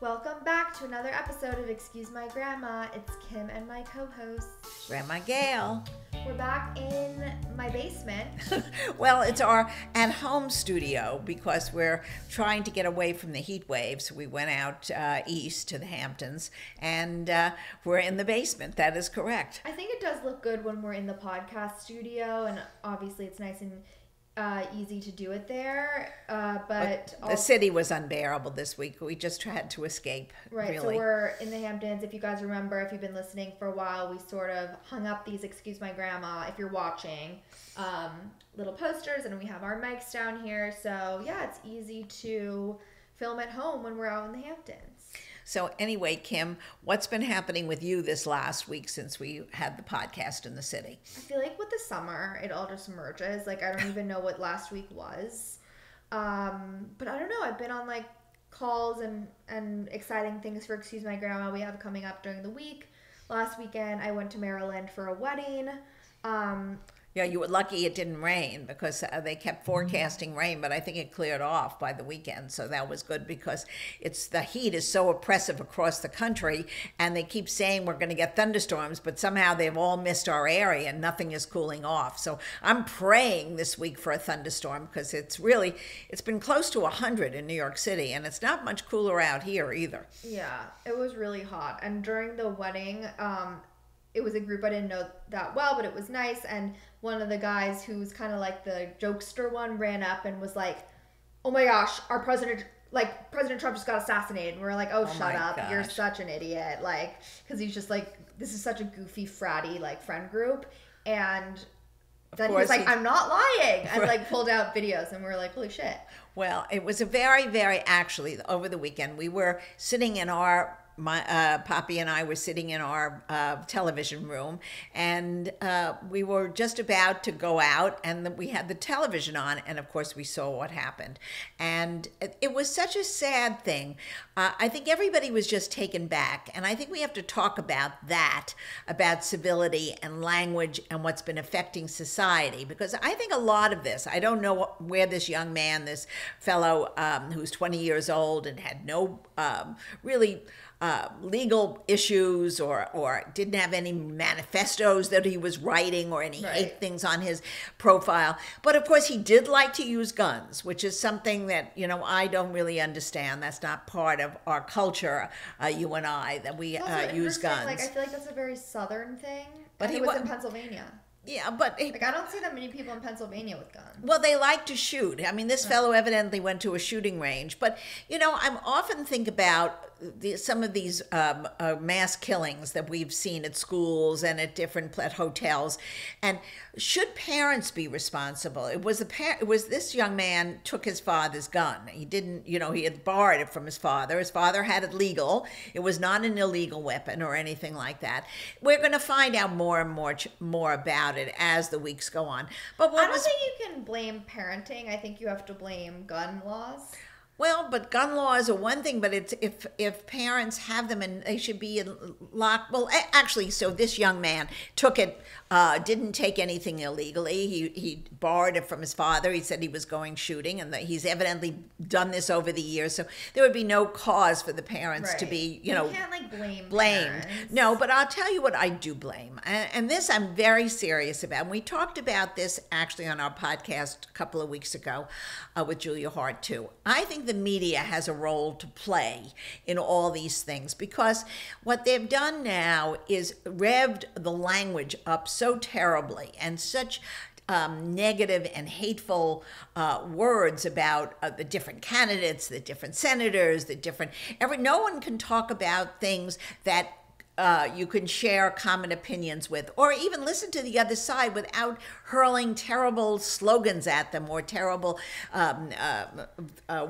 Welcome back to another episode of Excuse My Grandma. It's Kim and my co-host, Grandma Gail. We're back in my basement. Well, it's our at-home studio because we're trying to get away from the heat waves. We went out east to the Hamptons, and we're in the basement. That is correct. I think it does look good when we're in the podcast studio, and obviously it's nice and easy to do it there, but the city was unbearable this week. We just had to escape. Right, really. So we're in the Hamptons. If you guys remember, if you've been listening for a while, we sort of hung up these Excuse My Grandma, if you're watching, little posters, and we have our mics down here. So yeah, it's easy to film at home when we're out in the Hamptons. So anyway, Kim, what's been happening with you this last week since we had the podcast in the city? I feel like with the summer, it all just merges. Like, I don't even know what last week was. But I don't know. I've been on, like, calls and exciting things for Excuse My Grandma we have coming up during the week. Last weekend, I went to Maryland for a wedding. Yeah, you were lucky it didn't rain because they kept forecasting rain, but I think it cleared off by the weekend. So that was good because the heat is so oppressive across the country, and they keep saying we're going to get thunderstorms, but somehow they've all missed our area and nothing is cooling off. So I'm praying this week for a thunderstorm because it's been close to 100 in New York City, and it's not much cooler out here either. Yeah, it was really hot. And during the wedding, it was a group I didn't know that well, but it was nice. And one of the guys who's kind of like the jokester one ran up and was like, "Oh my gosh, our President Trump just got assassinated." And we were like, "Oh, shut up. Gosh. You're such an idiot." Like, because he's just like, this is such a goofy, fratty, like, friend group. And then he was like, "I'm not lying." And like pulled out videos, and we were like, holy shit. Well, it was a actually, over the weekend, we were sitting in Poppy and I were sitting in our television room, and we were just about to go out, and we had the television on, and of course we saw what happened. And it was such a sad thing. I think everybody was just taken back, and I think we have to talk about that, about civility and language and what's been affecting society, because I think a lot of this, I don't know where this young man, this fellow who's 20 years old and had no really legal issues or didn't have any manifestos that he was writing or any hate things on his profile. But of course, he did like to use guns, which is something that, I don't really understand. That's not part of our culture, you and I, that we use guns. Like, I feel like that's a very Southern thing. But and he was in Pennsylvania. Yeah, but I don't see that many people in Pennsylvania with guns. Well, they like to shoot. I mean, this fellow evidently went to a shooting range. But I often think about some of these mass killings that we've seen at schools and at different hotels. And should parents be responsible? It was this young man took his father's gun. He didn't, he had borrowed it from his father. His father had it legal. It was not an illegal weapon or anything like that. We're going to find out more and more about it as the weeks go on. But I don't think you can blame parenting. I think you have to blame gun laws. Well, but gun laws are one thing, but it's if parents have them and they should be locked. Well, actually, so this young man took it, didn't take anything illegally. He borrowed it from his father. He said he was going shooting, and that he's evidently done this over the years. So there would be no cause for the parents to be, you can't like blamed. Parents. No, but I'll tell you what I do blame, and this I'm very serious about. And we talked about this actually on our podcast a couple of weeks ago with Julia Hart too. I think the media has a role to play in all these things, because what they've done now is revved the language up so terribly, and such negative and hateful words about the different candidates, the different senators, no one can talk about things that you can share common opinions with, or even listen to the other side without hurling terrible slogans at them or terrible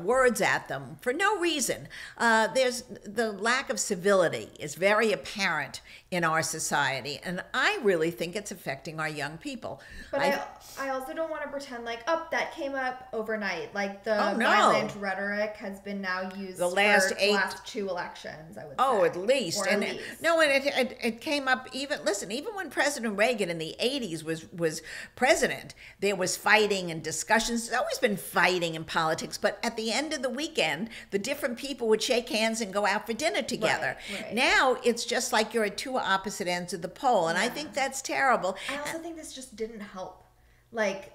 words at them for no reason. There's the lack of civility is very apparent in our society, and I really think it's affecting our young people. But I also don't want to pretend like, that came up overnight. Like, the violent rhetoric has been now used for the last two elections, I would say. At least. No, and it came up even when President Reagan in the 80s was president, there was fighting and discussions. There's always been fighting in politics, but at the end of the weekend, the different people would shake hands and go out for dinner together. Right. Now it's just like you're at two opposite ends of the pole, and I think that's terrible. I also think this just didn't help. Like,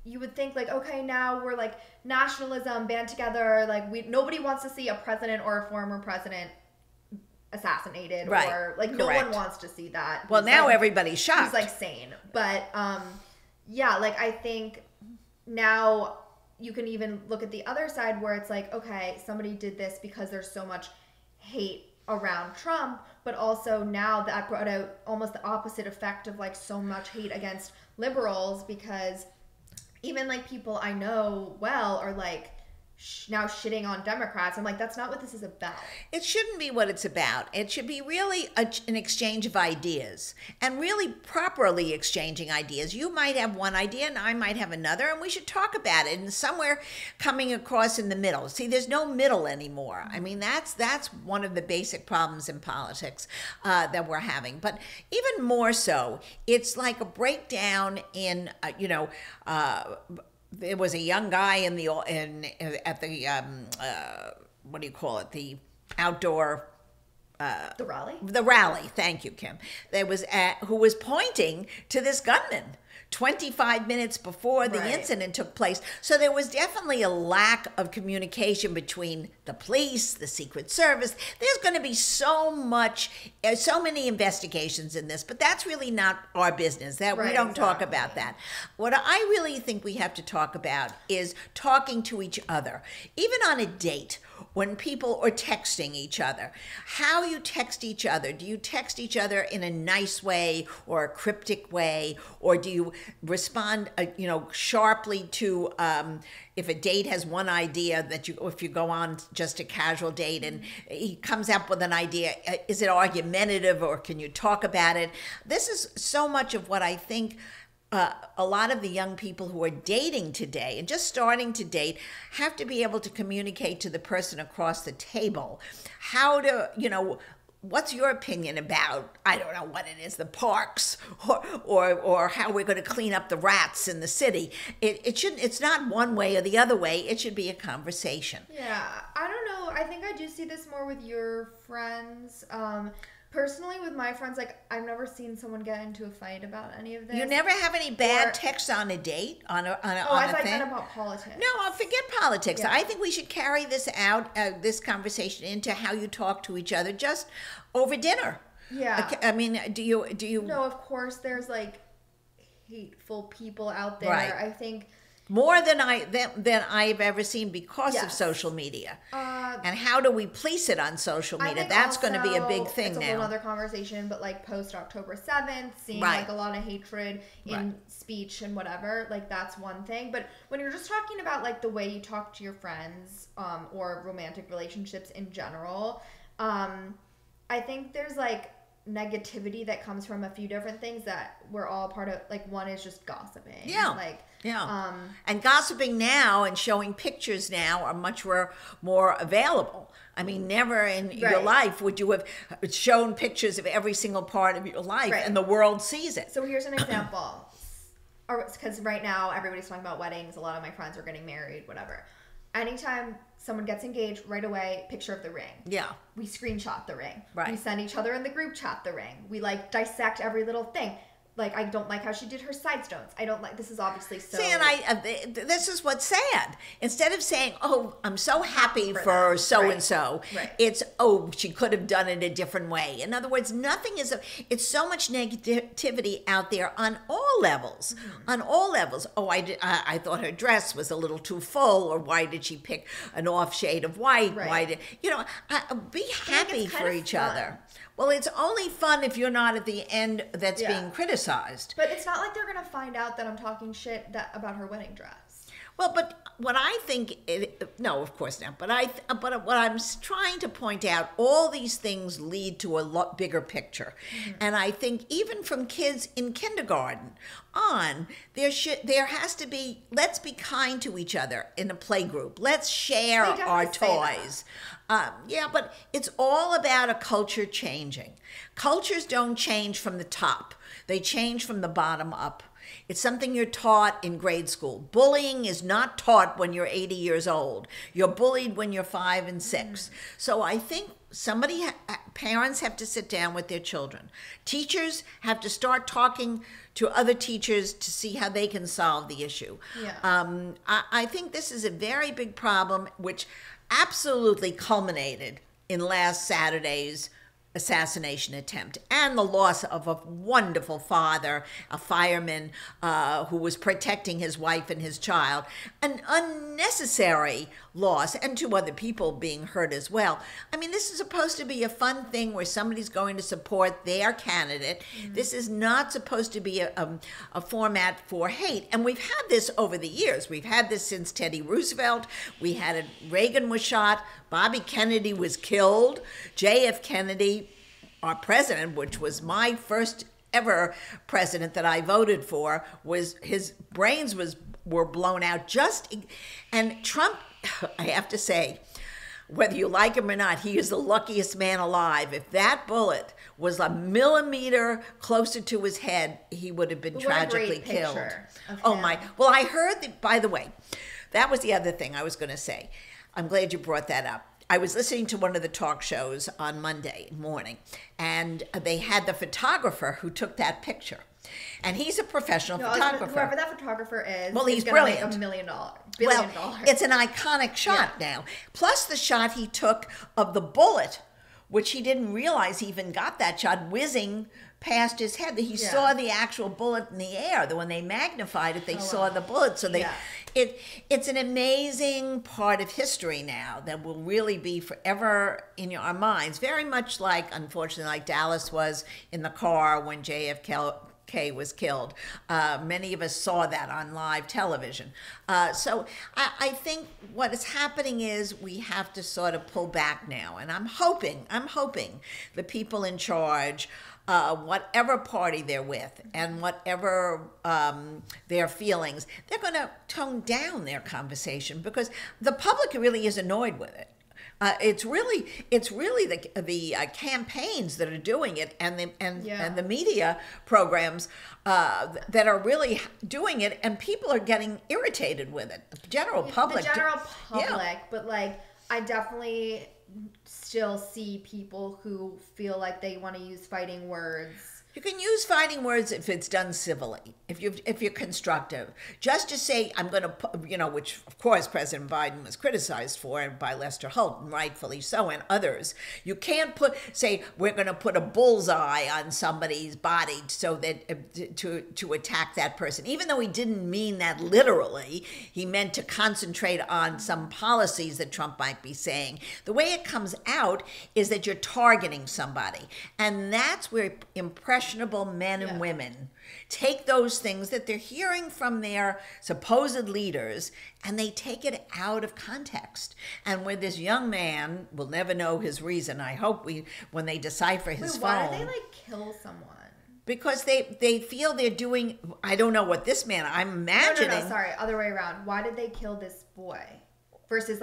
you would think, like, okay, now we're like nationalism, band together, like nobody wants to see a president or a former president assassinated, right. or like Correct. no one wants to see that. Well, He's now like, everybody's shocked. He's like sane, but yeah, like I think now you can even look at the other side where it's like, okay, somebody did this because there's so much hate around Trump, but also now that brought out almost the opposite effect of like so much hate against liberals, because even like people I know well are like now shitting on Democrats. I'm like, that's not what this is about. It shouldn't be what it's about. It should be really an exchange of ideas, and really properly exchanging ideas. You might have one idea and I might have another, and we should talk about it, and somewhere coming across in the middle. See, there's no middle anymore. I mean, that's one of the basic problems in politics that we're having. But even more so, it's like a breakdown in, there was a young guy at the what do you call it, the outdoor The rally. Thank you, Kim. There was who was pointing to this gunman 25 minutes before the incident took place. So there was definitely a lack of communication between the police, the Secret Service. There's going to be so many investigations in this, but that's really not our business. That we don't talk about that. What I really think we have to talk about is talking to each other, even on a date. When people are texting each other, how you text each other. Do you text each other in a nice way or a cryptic way? Or do you respond, sharply to, if a date has one idea if you go on just a casual date and he comes up with an idea, is it argumentative or can you talk about it? This is so much of what I think a lot of the young people who are dating today and just starting to date have to be able to communicate to the person across the table how to, what's your opinion about, I don't know what it is, the parks or how we're going to clean up the rats in the city. It's not one way or the other way. It should be a conversation. Yeah, I don't know. I think I do see this more with your friends. Personally, with my friends, like, I've never seen someone get into a fight about any of this. You never have any bad texts on a date, on a I thing? thought you meant about politics. No, I'll forget politics. Yeah. I think we should carry this out, this conversation, into how you talk to each other just over dinner. Yeah. I mean, do you? No, of course, there's, like, hateful people out there. Right. I think... More than I've ever seen because of social media. And how do we police it on social media? That's going to be a big thing now. It's a whole other conversation, but like post October 7th, seeing like a lot of hatred in speech and whatever, like that's one thing. But when you're just talking about like the way you talk to your friends or romantic relationships in general, I think there's like negativity that comes from a few different things that we're all part of. Like one is just gossiping. Yeah. And gossiping now and showing pictures now are much more available. I mean, never in your life would you have shown pictures of every single part of your life and the world sees it. So here's an example. Because right now everybody's talking about weddings. A lot of my friends are getting married, whatever. Anytime someone gets engaged, right away, picture of the ring. Yeah. We screenshot the ring. Right. We send each other in the group chat the ring. We like dissect every little thing. Like, I don't like how she did her side stones. I don't like, this is obviously so... See, and this is what's sad. Instead of saying, oh, I'm so happy for so-and-so, it's, oh, she could have done it a different way. In other words, it's so much negativity out there on all levels. Mm-hmm. On all levels. Oh, I thought her dress was a little too full, or why did she pick an off shade of white? Right. Why did, be happy for each other. Well, it's only fun if you're not at the end that's being criticized. But it's not like they're going to find out that I'm talking shit about her wedding dress. Well, but what I think, no, of course not. But what I'm trying to point out, all these things lead to a lot bigger picture. Mm-hmm. And I think even from kids in kindergarten on, there has to be, let's be kind to each other in a play group. Let's share our toys. But it's all about a culture changing. Cultures don't change from the top. They change from the bottom up. It's something you're taught in grade school. Bullying is not taught when you're 80 years old. You're bullied when you're 5 and 6. So I think parents have to sit down with their children. Teachers have to start talking to other teachers to see how they can solve the issue. Yeah. I think this is a very big problem, which absolutely culminated in last Saturday's assassination attempt and the loss of a wonderful father, a fireman who was protecting his wife and his child. An unnecessary loss, and 2 other people being hurt as well. I mean, this is supposed to be a fun thing where somebody's going to support their candidate. This is not supposed to be a format for hate. And we've had this over the years. We've had this since Teddy Roosevelt. We had it, Reagan was shot, Bobby Kennedy was killed, JF Kennedy, our president, which was my first ever president that I voted for, was his brains were blown out. And Trump, I have to say, whether you like him or not, he is the luckiest man alive. If that bullet was a millimeter closer to his head, he would have been tragically killed. Oh my! Well, I heard that. By the way, that was the other thing I was going to say. I'm glad you brought that up. I was listening to one of the talk shows on Monday morning, and they had the photographer who took that picture. And he's a professional photographer. Whoever that photographer is, well, he's brilliant. Make $1 billion. Well, it's an iconic shot now. Plus the shot he took of the bullet, which he didn't realize he even got that shot, whizzing past his head. He saw the actual bullet in the air. When they magnified it, they saw the bullet. So it's an amazing part of history now that will really be forever in our minds. Very much like, unfortunately, like Dallas was in the car when JFK was killed. Many of us saw that on live television. So I think what is happening is we have to sort of pull back now. And I'm hoping the people in charge, whatever party they're with and whatever their feelings, they're going to tone down their conversation, because the public really is annoyed with it. It's really the campaigns that are doing it, and the media programs that are really doing it, and people are getting irritated with it. The general public, but like I definitely still see people who feel like they want to use fighting words. You can use fighting words if it's done civilly, if you're constructive. Just to say, I'm going to, which of course President Biden was criticized for, and by Lester Holt, and rightfully so, and others. You can't say we're going to put a bullseye on somebody's body so that to attack that person, even though he didn't mean that literally. He meant to concentrate on some policies that Trump might be saying. The way it comes out is that you're targeting somebody, and that's where impressionable men and women take those things that they're hearing from their supposed leaders, and they take it out of context. And where this young man, will never know his reason. I hope when they decipher his phone. Why do they kill someone? Because they feel they're doing, I don't know what this man, I'm imagining. No, sorry, other way around. Why did they kill this boy? Versus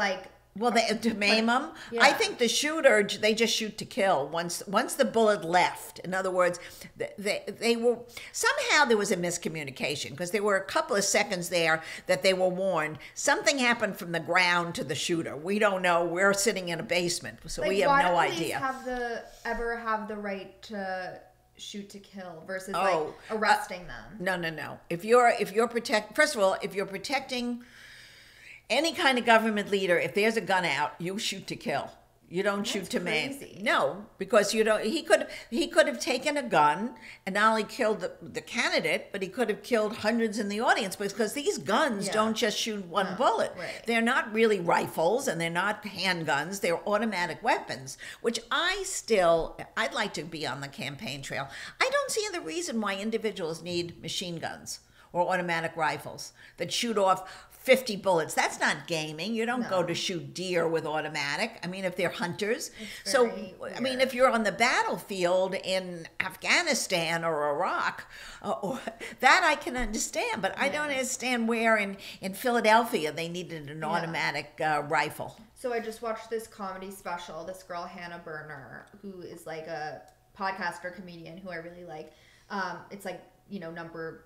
to maim him? Yeah. I think the shooter, they just shoot to kill once the bullet left. In other words, they were, somehow there was a miscommunication, because there were a couple of seconds there that they were warned. Something happened from the ground to the shooter. We don't know. We're sitting in a basement, so we have no idea. Why do police ever have the right to shoot to kill versus arresting them? No. If you're first of all, if you're protecting any kind of government leader, if there's a gun out, you shoot to kill. You don't shoot to maim. No, because you don't. He could have taken a gun and not only killed the candidate, but he could have killed hundreds in the audience, because these guns don't just shoot one bullet. Right. They're not really rifles, and they're not handguns. They're automatic weapons, which I'd like to be on the campaign trail. I don't see the reason why individuals need machine guns or automatic rifles that shoot off 50 bullets. That's not gaming. You don't go to shoot deer with automatic. I mean, if they're hunters. So, I mean, if you're on the battlefield in Afghanistan or Iraq, that I can understand. But I don't understand where in Philadelphia they needed an automatic rifle. So I just watched this comedy special. This girl, Hannah Berner, who is a podcaster, comedian who I really like. It's number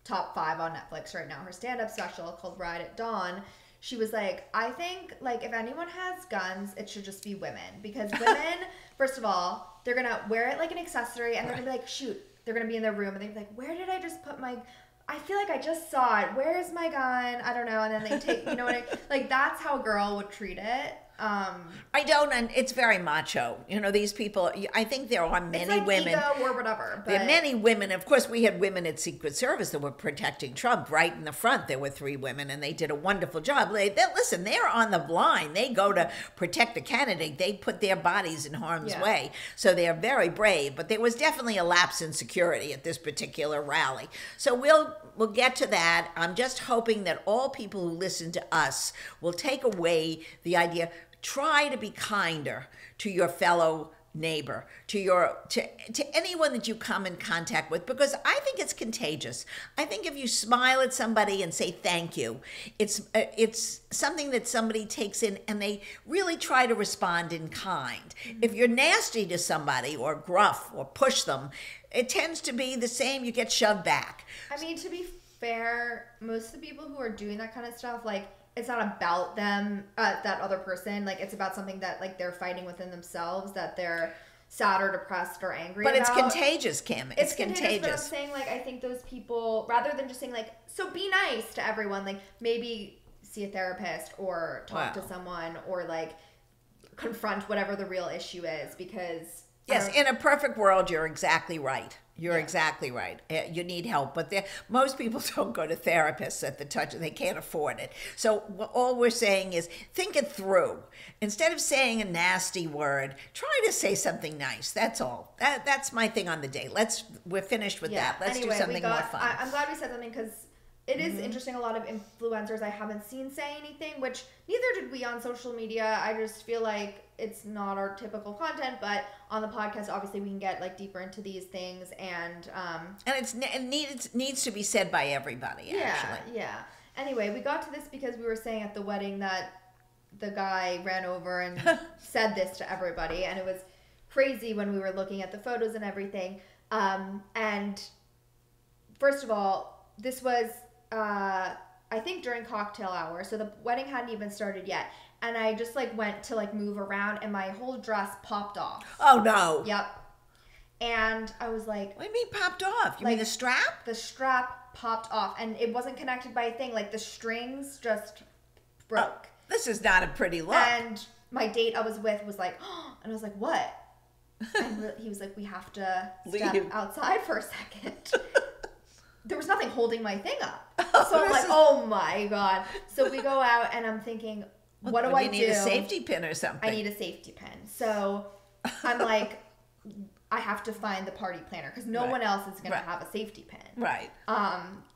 top 5 on Netflix right now, her stand-up special called Ride at Dawn. She was like, I think, like, if anyone has guns, it should just be women. Because women, first of all, they're going to wear it like an accessory, and they're going to be like, shoot. They're going to be in their room, and they'd be like, where did I just put my... I feel like I just saw it. Where is my gun? I don't know. And then they take, you know what I... Like, that's how a girl would treat it. I don't, and it's very macho. You know, these people, I think there are many it's like women. Ego or whatever. But... There are many women. Of course, we had women at Secret Service that were protecting Trump. Right in the front, there were 3 women, and they did a wonderful job. Listen, they're on the line. They go to protect the candidate. They put their bodies in harm's way. So they are very brave. But there was definitely a lapse in security at this particular rally. So we'll get to that. I'm just hoping that all people who listen to us will take away the idea. Try to be kinder to your fellow neighbor, to anyone that you come in contact with, because I think it's contagious. I think if you smile at somebody and say thank you, it's something that somebody takes in and they really try to respond in kind. If you're nasty to somebody or gruff or push them, it tends to be the same. You get shoved back. I mean, to be fair, most of the people who are doing that kind of stuff, like, it's not about them, that other person. Like, it's about something that, like, they're fighting within themselves, that they're sad or depressed or angry about. But it's contagious, Kim. It's contagious. But I'm saying, like, I think those people, rather than just saying, like, so be nice to everyone, like, maybe see a therapist or talk to someone or, like, confront whatever the real issue is, because... Yes, in a perfect world, you're exactly right. You're exactly right. You need help, but most people don't go to therapists at the touch, and they can't afford it. So all we're saying is think it through. Instead of saying a nasty word, try to say something nice. That's all. That's my thing on the day. We're finished with that. Let's do something more fun. I'm glad we said something, because it is interesting. A lot of influencers I haven't seen say anything, which neither did we on social media. I just feel like it's not our typical content, but on the podcast, obviously, we can get, like, deeper into these things, and it needs to be said by everybody. Actually, yeah. Anyway, we got to this because we were saying at the wedding that the guy ran over and said this to everybody, and it was crazy when we were looking at the photos and everything. And first of all, this was I think during cocktail hour, so the wedding hadn't even started yet. And I just, like, went to, like, move around, and my whole dress popped off. Oh, no. Yep. And I was like... What do you mean popped off? You mean the strap? The strap popped off, and it wasn't connected by a thing. Like, the strings just broke. Oh, this is not a pretty look. And my date I was with was like, oh, and I was like, what? And he was like, we have to step outside for a second. There was nothing holding my thing up. So I'm like, oh, my God. So we go out, and I'm thinking... What do I do? You need a safety pin or something. I need a safety pin. So I'm like, I have to find the party planner, because no one else is going to have a safety pin. Right.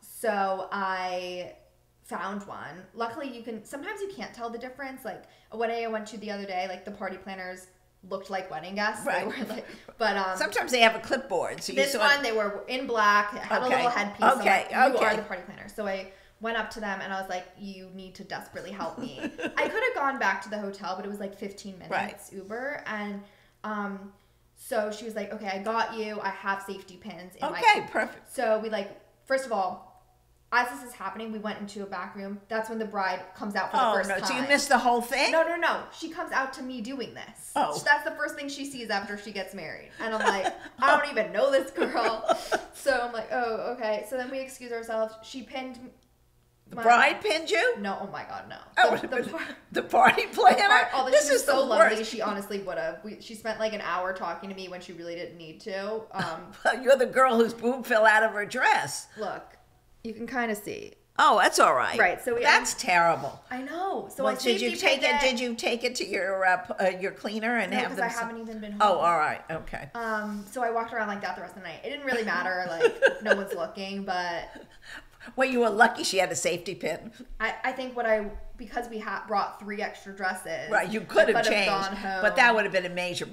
So I found one. Luckily, sometimes you can't tell the difference. Like, a wedding I went to the other day, like, the party planners looked like wedding guests. Right. They were like, but sometimes they have a clipboard. So this one, they were in black, had a little headpiece. Okay. So like, you are the party planner. So I went up to them and I was like, you need to desperately help me. I could have gone back to the hotel, but it was like 15 minutes Uber. And so she was like, okay, I got you. I have safety pins in my car. Perfect. So we, like, first of all, as this is happening, we went into a back room. That's when the bride comes out for the first time. So you missed the whole thing? No. She comes out to me doing this. Oh. That's the first thing she sees after she gets married. And I'm like, I don't even know this girl. So I'm like, oh, okay. So then we excuse ourselves. She pinned... The bride pinned you? No, oh my God, no. The party planner? This is so lovely. She honestly would have. She spent like an hour talking to me when she really didn't need to. You're the girl whose boob fell out of her dress. Look, you can kind of see. Oh, that's all right. Right. So that's terrible. I know. So well, did you take it? Did you take it to your cleaner and have them? I haven't even been home. Oh, all right. Okay. So I walked around like that the rest of the night. It didn't really matter. Like, no one's looking, but. Well, you were lucky she had a safety pin. I think because we brought 3 extra dresses. Right, you could have changed, gone home. but that would have been a major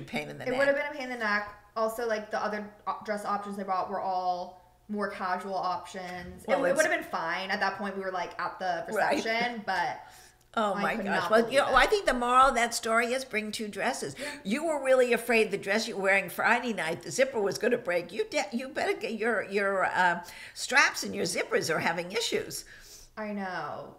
pain in the neck. It would have been a pain in the neck. Also, like, the other dress options I brought were all more casual options. Well, it would have been fine. At that point, we were, like, at the reception, but... Oh I my could gosh. not Well, believe it. I think the moral of that story is bring two dresses. You were really afraid the dress you were wearing Friday night, the zipper was going to break. You better get your straps and your zippers are having issues. I know.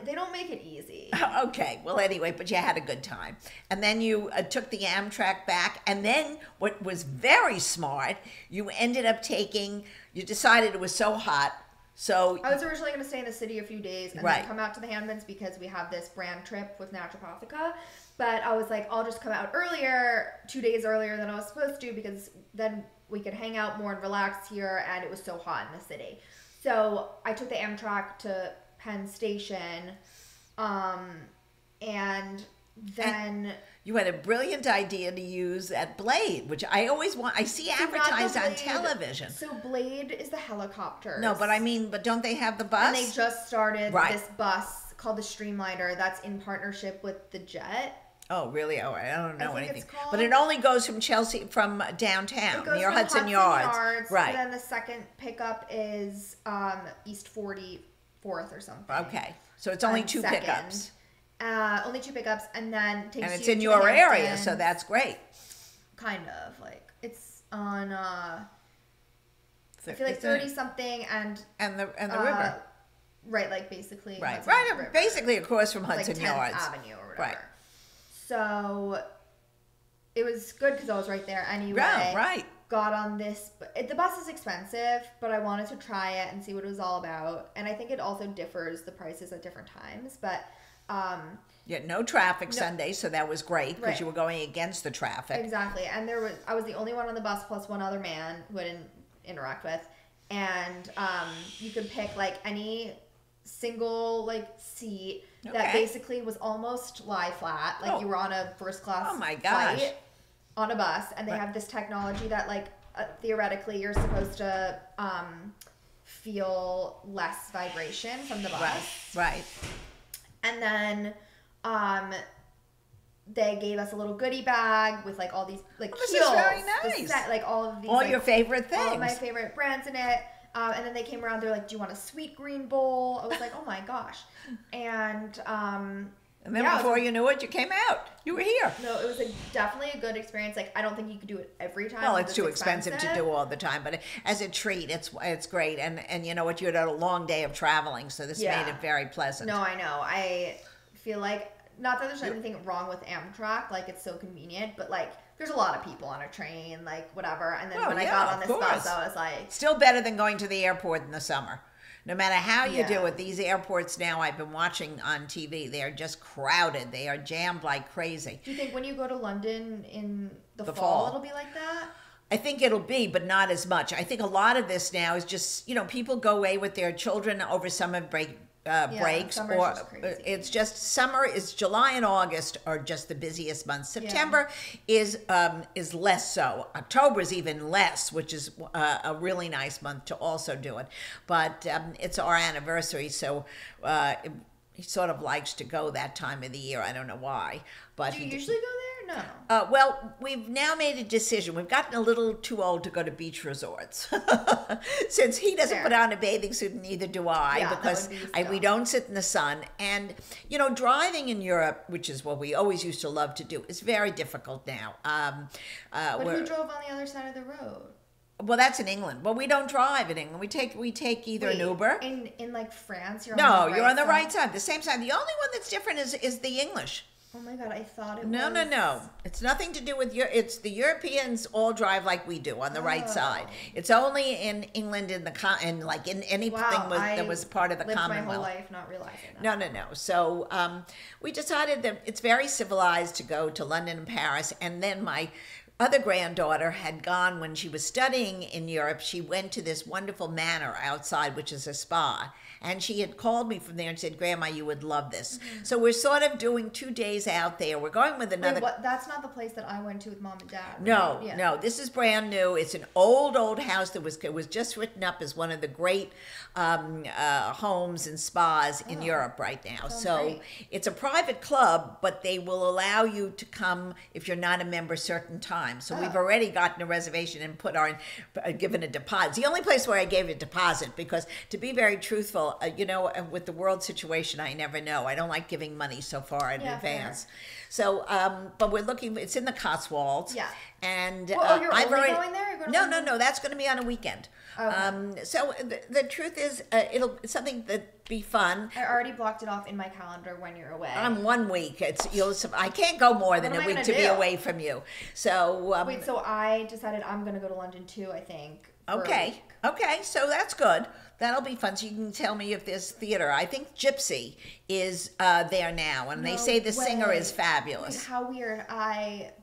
They don't make it easy. Okay, well, anyway, but you had a good time. And then you took the Amtrak back. And then what was very smart, you ended up you decided it was so hot. So I was originally going to stay in the city a few days and Right. then come out to the Hamptons because we have this brand trip with Naturopathica. But I was like, I'll just come out earlier, 2 days earlier than I was supposed to, because then we could hang out more and relax here, and it was so hot in the city. So I took the Amtrak to Penn Station, and then... you had a brilliant idea to use that Blade, which I always want. I see advertised on Blade. television. So Blade is the helicopter. No, but don't they have the bus? And they just started Right. this bus called the Streamliner that's in partnership with the Jet. Oh, really? Oh, I don't know think anything. it's called- But it only goes from downtown, It goes near from Hudson Yards. Right. And then the second pickup is East 44th or something. Okay. So it's only And two second. pickups. Only two pickups, and then takes And it's you in to your the area, Hamptons. so that's great. Kind of. Like, it's on, I It's feel like 30 something, and And the river. right, like basically Right. Hudson Right. River. Basically across from Like Hudson 10th Yards. Avenue or whatever. Right. So it was good because I was right there anyway. Yeah, right. Got on this. The bus is expensive, but I wanted to try it and see what it was all about. And I think it also differs the prices at different times. But Yeah, no traffic Sunday, so that was great because Right. you were going against the traffic. exactly. And I was the only one on the bus plus one other man who I didn't interact with. And you could pick like any single like seat that Okay. basically was almost lie flat, like Oh. you were on a first class Oh my gosh. flight on a bus, and they Right. have this technology that like theoretically you're supposed to feel less vibration from the bus. Right. And then they gave us a little goodie bag with like all these like This is heels, very the nice. set, like all of these All like, your favorite things. all of my favorite brands in it. And then they came around, they're like, do you want a sweet green bowl? I was like, oh my gosh. And And then yeah, before you knew it, you came out. You were here. no, it was definitely a good experience. Like, I don't think you could do it every time. Well, because it's too expensive to do all the time, but as a treat, it's great. And you know what? You had a long day of traveling, so this Yeah. made it very pleasant. No, I know. I feel like, not that there's anything wrong with Amtrak, like it's so convenient, but like there's a lot of people on a train, like whatever. And then Oh, when I yeah, got on of this course. bus, I was like, Still better than going to the airport in the summer. No matter how you do Yeah. it, these airports now I've been watching on TV, they are just crowded. They are jammed like crazy. do you think when you go to London in the The fall, fall. it'll be like that? I think it'll be, but not as much. I think a lot of this now is just, people go away with their children over summer breaks, summer's or just crazy. it's just summer is July and August are just the busiest months. September is less so. October is even less, which is a really nice month to also do it. But it's our anniversary, so he sort of likes to go that time of the year. I don't know why, but Do you he usually go there? No. well, we've now made a decision. We've gotten a little too old to go to beach resorts. Since he doesn't Fair. put on a bathing suit, and neither do I, Yeah, that because would be we dumb. don't sit in the sun. And, driving in Europe, which is what we always used to love to do, is very difficult now. But who drove on the other side of the road? Well, that's in England. Well, we don't drive in England. We take either an Uber. In like France, you're No, on the right you're on the side? right side, the same side. The only one that's different is the English. Oh my god, I thought it No, was. no. It's nothing to do with it's the Europeans all drive like we do on the right Oh. side. It's only in England in anything Wow, that was part of the lived Commonwealth. my whole life not realizing that. No. So we decided that it's very civilized to go to London and Paris. And then my other granddaughter had gone when she was studying in Europe. She went to this wonderful manor outside, which is a spa. And she had called me from there and said, Grandma, you would love this. Mm-hmm. So we're sort of doing 2 days out there. We're going with another. Wait, what? That's not the place that I went to with Mom and Dad. No, right? Yeah. no. This is brand new. It's an old house that was just written up as one of the great homes and spas in Europe right now. Sounds So great. it's a private club, but they will allow you to come if you're not a member certain times. time. So we've already gotten a reservation and given a deposit. The only place where I gave a deposit, because to be very truthful, with the world situation, I never know. I don't like giving money so far in advance. Fair. So, but we're looking. It's in the Cotswolds. Yeah. And you're going there? No. That's going to be on a weekend. Okay. So the truth is, it's something that be fun. I already blocked it off in my calendar when you're away. On 1 week, I can't go more than a week to be away from you. So wait, so I decided I'm going to go to London too, I think. Okay. So that's good. That'll be fun. So you can tell me if there's theater. I think Gypsy is there now, and they say the singer is fabulous. Wait, how weird.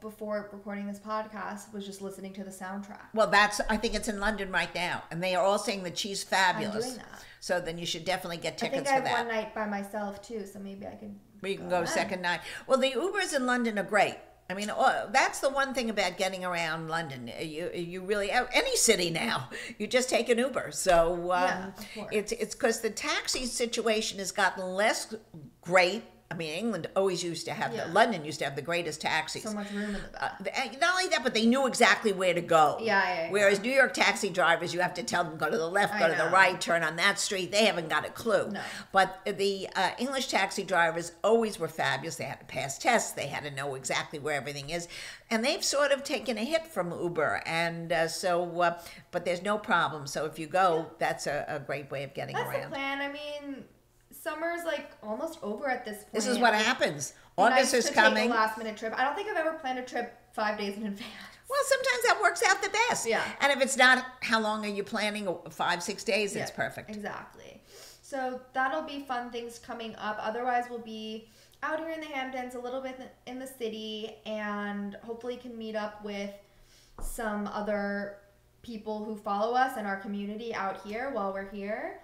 Before recording this podcast, was just listening to the soundtrack. Well, I think it's in London right now, and they are all saying that she's fabulous. I'm doing that. So then you should definitely get tickets for that. I think I have one night by myself too, so maybe I could. You can go second night. Well, the Ubers in London are great. I mean, that's the one thing about getting around London. You really, any city now, you just take an Uber. So of course. it's because the taxi situation has gotten less great. I mean, England always used to have, London used to have the greatest taxis. So much room in the back. Not only that, but they knew exactly where to go. Yeah. Whereas New York taxi drivers, you have to tell them, go to the left, go to the right, turn on that street. They haven't got a clue. No. But the English taxi drivers always were fabulous. They had to pass tests. They had to know exactly where everything is. And they've sort of taken a hit from Uber. And but there's no problem. So if you go, that's a great way of getting around. That's the plan. I mean, summer's like almost over at this point. This is what happens. August is coming. Take a last minute trip. I don't think I've ever planned a trip 5 days in advance. Well, sometimes that works out the best. Yeah. And if it's not, how long are you planning? 5, 6 days? It's perfect. Exactly. So that'll be fun things coming up. Otherwise, we'll be out here in the Hamptons, a little bit in the city, and hopefully can meet up with some other people who follow us and our community out here while we're here.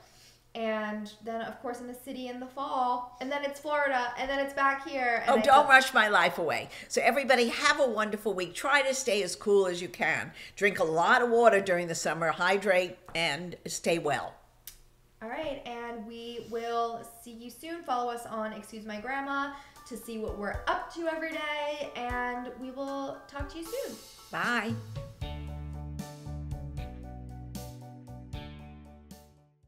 And then, of course, in the city in the fall. And then it's Florida. And then it's back here. And don't rush my life away. So everybody have a wonderful week. Try to stay as cool as you can. Drink a lot of water during the summer. Hydrate and stay well. All right. And we will see you soon. Follow us on Excuse My Grandma to see what we're up to every day. And we will talk to you soon. Bye.